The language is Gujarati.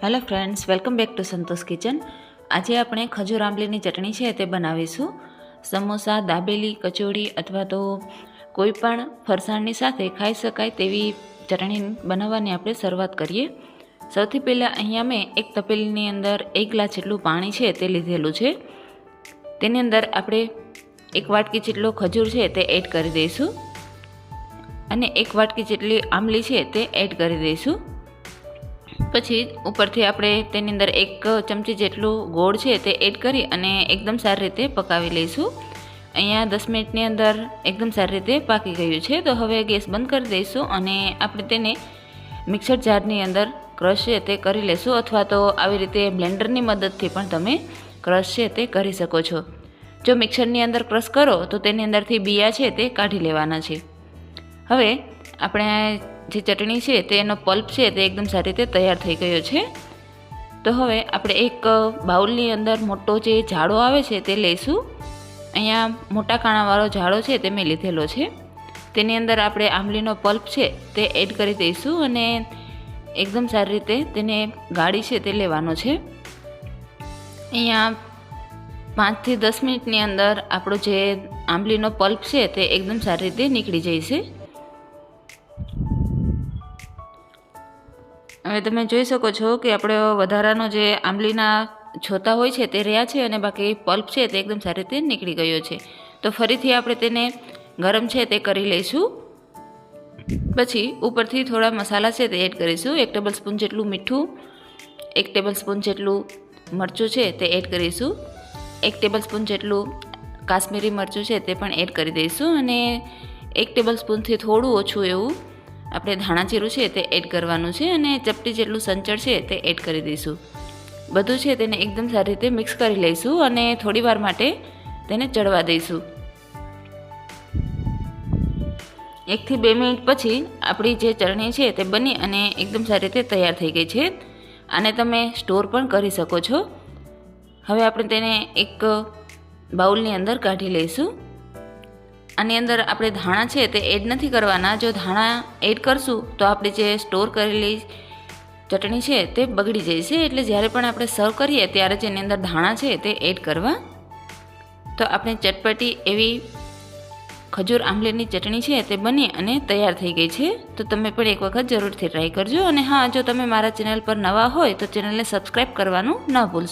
Hello friends, welcome back to Santosh kitchen. આજે આપણે ખજૂર આંબલીની ચટણી છે તે બનાવીશું. સમોસા, દાબેલી, કચોરી અથવા તો કોઈ પણ ફરસાણની સાથે ખાઈ શકાય તેવી ચટણી બનાવવાની આપણે શરૂઆત કરીએ. સૌથી પહેલાં અહીંયા મેં એક તપેલીની અંદર 1 ગ્લાસ જેટલું પાણી છે તે લીધેલું છે. તેની અંદર આપણે 1 વાટકી જેટલો ખજૂર છે તે એડ કરી દઈશું અને 1 વાટકી જેટલી આંબલી છે તે એડ કરી દઈશું. પછી ઉપરથી આપણે તેની અંદર 1 ચમચી જેટલું ગોળ છે તે એડ કરી અને એકદમ સારી રીતે પકાવી લઈશું. અહીંયા 10 મિનિટની અંદર એકદમ સારી રીતે પાકી ગયું છે. તો હવે ગેસ બંધ કરી દઈશું અને આપણે તેને મિક્સર જારની અંદર ક્રશ છે તે કરી લઈશું, અથવા તો આવી રીતે બ્લેન્ડરની મદદથી પણ તમે ક્રશ છે તે કરી શકો છો. જો મિક્સરની અંદર ક્રશ કરો તો તેની અંદરથી બિયા છે તે કાઢી લેવાના છે. હવે આપણે જે ચટણી છે તેનો પલ્પ છે તે એકદમ સારી રીતે તૈયાર થઈ ગયો છે. તો હવે આપણે એક બાઉલની અંદર મોટો જે જાડો આવે છે તે લઈશું. અહીંયા મોટા કાણાવાળો જાડો છે તે મેં લીધેલો છે. તેની અંદર આપણે આંબલીનો પલ્પ છે તે એડ કરી દઈશું અને એકદમ સારી રીતે તેને ગાળી છે તે લેવાનો છે. અહીંયા 5 થી 10 મિનિટની અંદર આપણો જે આંબલીનો પલ્પ છે તે એકદમ સારી રીતે નીકળી જશે. હવે તમે જોઈ શકો છો કે આપણે વધારાનો જે આંબલીના છોતા હોય છે તે રહ્યા છે અને બાકી પલ્પ છે તે એકદમ સારી રીતે નીકળી ગયો છે. તો ફરીથી આપણે તેને ગરમ છે તે કરી લઈશું. પછી ઉપરથી થોડા મસાલા છે તે એડ કરીશું. 1 ટેબલ સ્પૂન જેટલું મીઠું, 1 ટેબલ સ્પૂન જેટલું મરચું છે તે એડ કરીશું, 1 ટેબલ સ્પૂન જેટલું કાશ્મીરી મરચું છે તે પણ એડ કરી દઈશું અને 1 ટેબલ સ્પૂનથી થોડું ઓછું એવું આપણે ધાણા જીરું છે તે એડ કરવાનું છે અને ચપટી જેટલું સંચળ છે તે એડ કરી દઈશું. બધું છે તેને એકદમ સારી રીતે મિક્સ કરી લઈશું અને થોડી વાર માટે તેને ચડવા દઈશું. 1 થી 2 મિનિટ પછી આપણી જે ચટણી છે તે બની અને એકદમ સારી રીતે તૈયાર થઈ ગઈ છે. આને તમે સ્ટોર પણ કરી શકો છો. હવે આપણે તેને એક બાઉલની અંદર કાઢી લઈશું. આની અંદર આપણે ધાણા છે તે એડ નથી કરવાના. જો ધાણા એડ કરશું તો આપણી જે સ્ટોર કરેલી ચટણી છે તે બગડી જશે. એટલે જ્યારે પણ આપણે સર્વ કરીએ ત્યારે જ એની અંદર ધાણા છે તે એડ કરવા. તો આપણે ચટપટી એવી ખજૂર આંબલીની ચટણી છે તે બની અને તૈયાર થઈ ગઈ છે. તો તમે પણ એક વખત જરૂરથી ટ્રાય કરજો. અને હા, જો તમે મારા ચેનલ પર નવા હોય તો ચેનલને સબસ્ક્રાઈબ કરવાનું ન ભૂલશો.